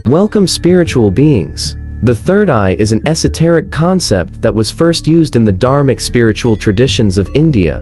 Welcome, spiritual beings. The third eye is an esoteric concept that was first used in the Dharmic spiritual traditions of India,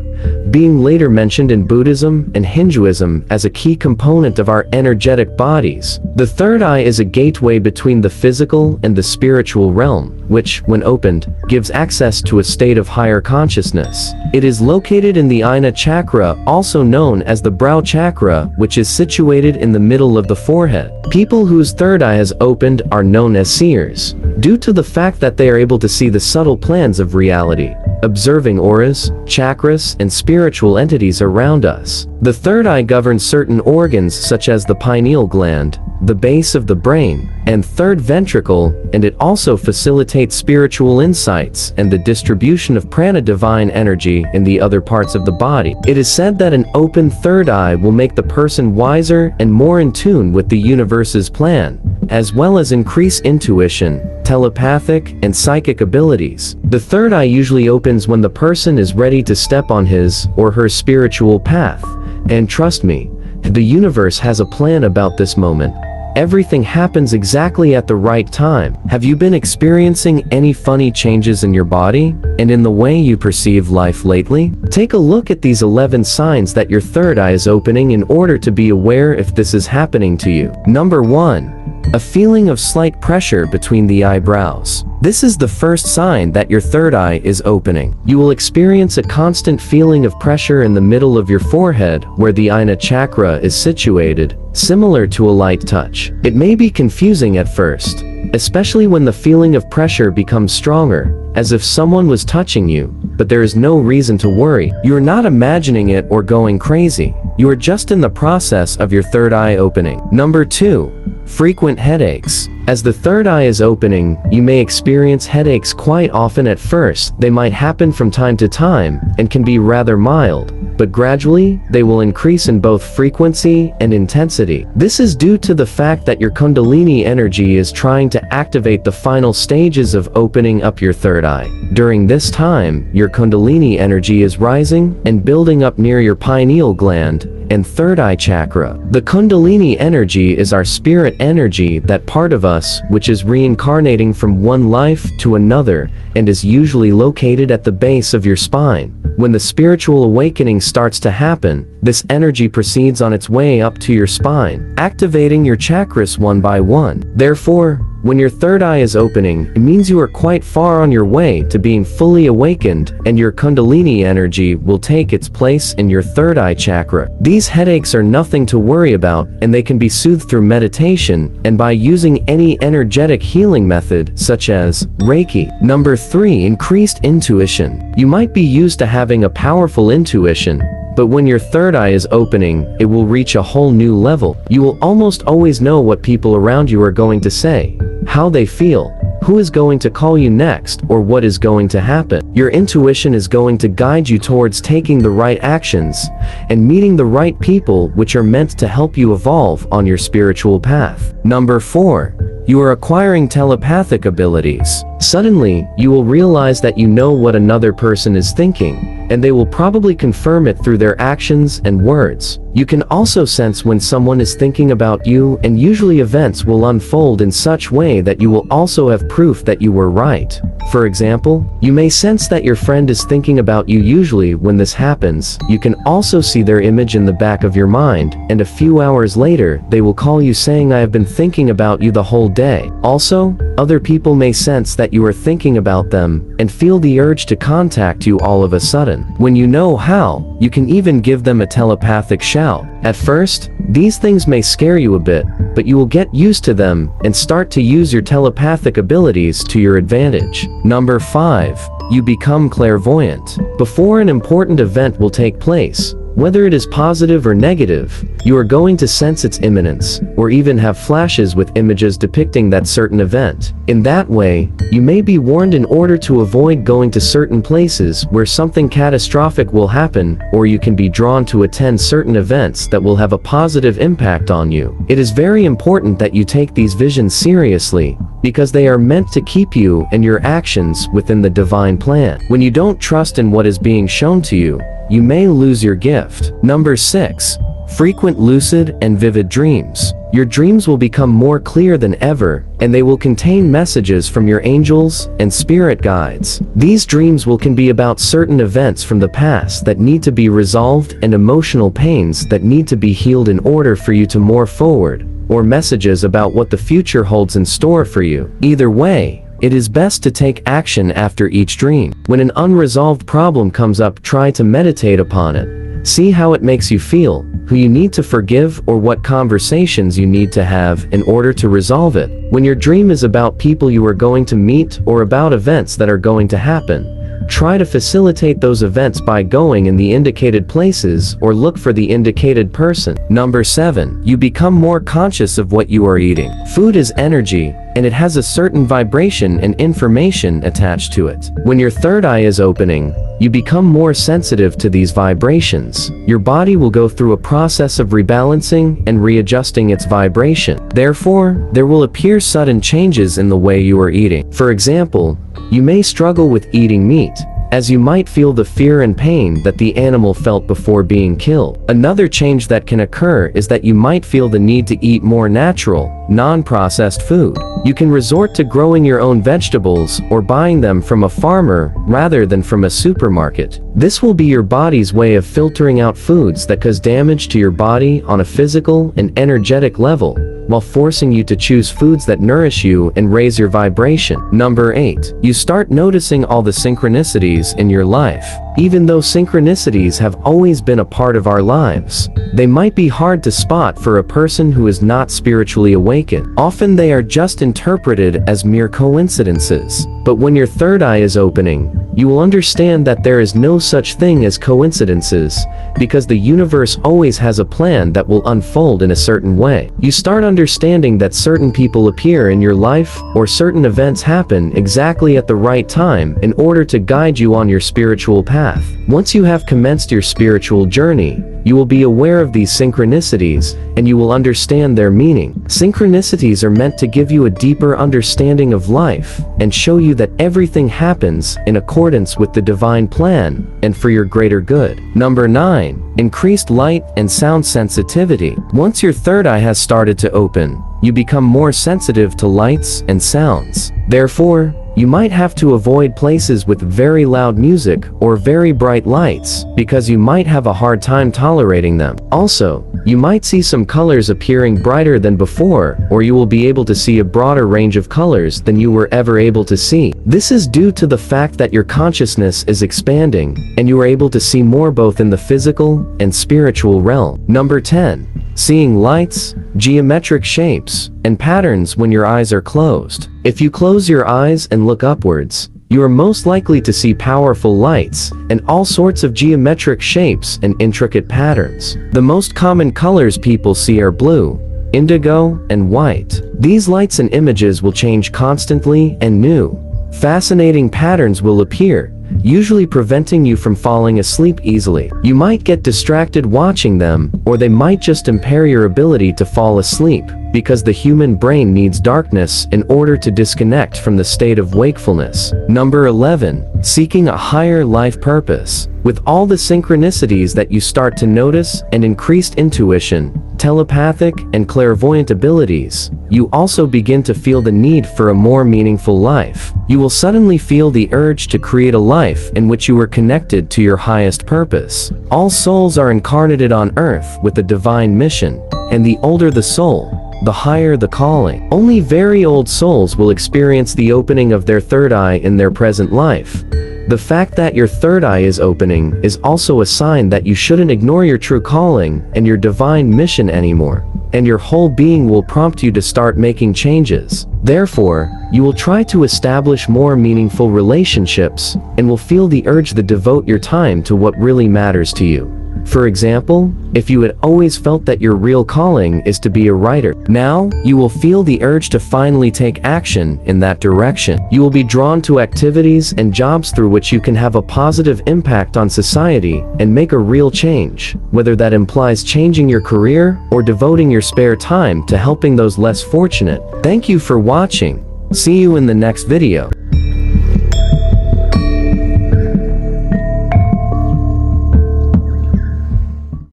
being later mentioned in Buddhism and Hinduism as a key component of our energetic bodies. The third eye is a gateway between the physical and the spiritual realm, which, when opened, gives access to a state of higher consciousness. It is located in the Ajna chakra, also known as the brow chakra, which is situated in the middle of the forehead. People whose third eye is opened are known as seers, due to the fact that they are able to see the subtle plans of reality, observing auras, chakras, and spiritual entities around us. The third eye governs certain organs such as the pineal gland, the base of the brain, and third ventricle, and it also facilitates spiritual insights and the distribution of prana, divine energy, in the other parts of the body. It is said that an open third eye will make the person wiser and more in tune with the universe's plan, as well as increase intuition, telepathic, and psychic abilities. The third eye usually opens when the person is ready to step on his or her spiritual path. And trust me, the universe has a plan about this moment. Everything happens exactly at the right time. Have you been experiencing any funny changes in your body and in the way you perceive life lately? Take a look at these 11 signs that your third eye is opening in order to be aware if this is happening to you. Number 1. A feeling of slight pressure between the eyebrows. This is the first sign that your third eye is opening. You will experience a constant feeling of pressure in the middle of your forehead where the Ajna chakra is situated, similar to a light touch. It may be confusing at first, especially when the feeling of pressure becomes stronger, as if someone was touching you, but there is no reason to worry. You are not imagining it or going crazy. You are just in the process of your third eye opening. Number 2. Frequent headaches. As the third eye is opening, you may experience headaches quite often at first. They might happen from time to time and can be rather mild, but gradually, they will increase in both frequency and intensity. This is due to the fact that your Kundalini energy is trying to activate the final stages of opening up your third eye. During this time, your Kundalini energy is rising and building up near your pineal gland and third eye chakra. The Kundalini energy is our spirit energy, that part of us which is reincarnating from one life to another, and is usually located at the base of your spine. When the spiritual awakening starts to happen, this energy proceeds on its way up to your spine, activating your chakras one by one. Therefore, when your third eye is opening, it means you are quite far on your way to being fully awakened, and your Kundalini energy will take its place in your third eye chakra. These headaches are nothing to worry about, and they can be soothed through meditation and by using any energetic healing method such as Reiki. Number 3. Increased intuition. You might be used to having a powerful intuition, but when your third eye is opening, it will reach a whole new level. You will almost always know what people around you are going to say, how they feel, who is going to call you next, or what is going to happen. Your intuition is going to guide you towards taking the right actions and meeting the right people which are meant to help you evolve on your spiritual path. Number 4. You are acquiring telepathic abilities. Suddenly, you will realize that you know what another person is thinking, and they will probably confirm it through their actions and words. You can also sense when someone is thinking about you, and usually events will unfold in such way that you will also have proof that you were right. For example, you may sense that your friend is thinking about you. Usually when this happens, you can also see their image in the back of your mind, and a few hours later, they will call you saying, "I have been thinking about you the whole day." Also, other people may sense that you are thinking about them and feel the urge to contact you all of a sudden. When you know how, you can even give them a telepathic shout. At first, these things may scare you a bit, but you will get used to them and start to use your telepathic abilities to your advantage. Number 5. You become clairvoyant. Before an important event will take place, whether it is positive or negative, you are going to sense its imminence, or even have flashes with images depicting that certain event. In that way, you may be warned in order to avoid going to certain places where something catastrophic will happen, or you can be drawn to attend certain events that will have a positive impact on you. It is very important that you take these visions seriously, because they are meant to keep you and your actions within the divine plan. When you don't trust in what is being shown to you, you may lose your gift. Number 6. Frequent lucid and vivid dreams. Your dreams will become more clear than ever, and they will contain messages from your angels and spirit guides. These dreams can be about certain events from the past that need to be resolved and emotional pains that need to be healed in order for you to move forward, or messages about what the future holds in store for you. Either way, it is best to take action after each dream. When an unresolved problem comes up, try to meditate upon it. See how it makes you feel, who you need to forgive, or what conversations you need to have in order to resolve it. When your dream is about people you are going to meet or about events that are going to happen, try to facilitate those events by going in the indicated places or look for the indicated person. Number 7. You become more conscious of what you are eating. Food is energy, and it has a certain vibration and information attached to it. When your third eye is opening, you become more sensitive to these vibrations. Your body will go through a process of rebalancing and readjusting its vibration. Therefore, there will appear sudden changes in the way you are eating. For example, you may struggle with eating meat, as you might feel the fear and pain that the animal felt before being killed. Another change that can occur is that you might feel the need to eat more natural, non-processed food. You can resort to growing your own vegetables or buying them from a farmer rather than from a supermarket. This will be your body's way of filtering out foods that cause damage to your body on a physical and energetic level, while forcing you to choose foods that nourish you and raise your vibration. Number 8. You start noticing all the synchronicities in your life. Even though synchronicities have always been a part of our lives, they might be hard to spot for a person who is not spiritually awakened. Often they are just interpreted as mere coincidences. But when your third eye is opening, you will understand that there is no such thing as coincidences, because the universe always has a plan that will unfold in a certain way. You start understanding that certain people appear in your life, or certain events happen exactly at the right time in order to guide you on your spiritual path. Once you have commenced your spiritual journey, you will be aware of these synchronicities, and you will understand their meaning. Synchronicities are meant to give you a deeper understanding of life, and show you that everything happens in accordance with the divine plan, and for your greater good. Number 9. Increased light and sound sensitivity. Once your third eye has started to open, you become more sensitive to lights and sounds. Therefore, you might have to avoid places with very loud music or very bright lights, because you might have a hard time tolerating them. Also, you might see some colors appearing brighter than before, or you will be able to see a broader range of colors than you were ever able to see. This is due to the fact that your consciousness is expanding, and you are able to see more both in the physical and spiritual realm. Number 10. Seeing lights, geometric shapes, and patterns when your eyes are closed. If you close your eyes and look upwards, you are most likely to see powerful lights and all sorts of geometric shapes and intricate patterns. The most common colors people see are blue, indigo, and white. These lights and images will change constantly, and new, fascinating patterns will appear, usually preventing you from falling asleep easily. You might get distracted watching them, or they might just impair your ability to fall asleep, because the human brain needs darkness in order to disconnect from the state of wakefulness. Number 11. Seeking a higher life purpose. With all the synchronicities that you start to notice and increased intuition, telepathic and clairvoyant abilities, you also begin to feel the need for a more meaningful life. You will suddenly feel the urge to create a life in which you are connected to your highest purpose. All souls are incarnated on earth with a divine mission, and the older the soul, the higher the calling. Only very old souls will experience the opening of their third eye in their present life. The fact that your third eye is opening is also a sign that you shouldn't ignore your true calling and your divine mission anymore, and your whole being will prompt you to start making changes. Therefore, you will try to establish more meaningful relationships, and will feel the urge to devote your time to what really matters to you. For example, if you had always felt that your real calling is to be a writer, now you will feel the urge to finally take action in that direction. You will be drawn to activities and jobs through which you can have a positive impact on society and make a real change, whether that implies changing your career or devoting your spare time to helping those less fortunate. Thank you for watching. See you in the next video.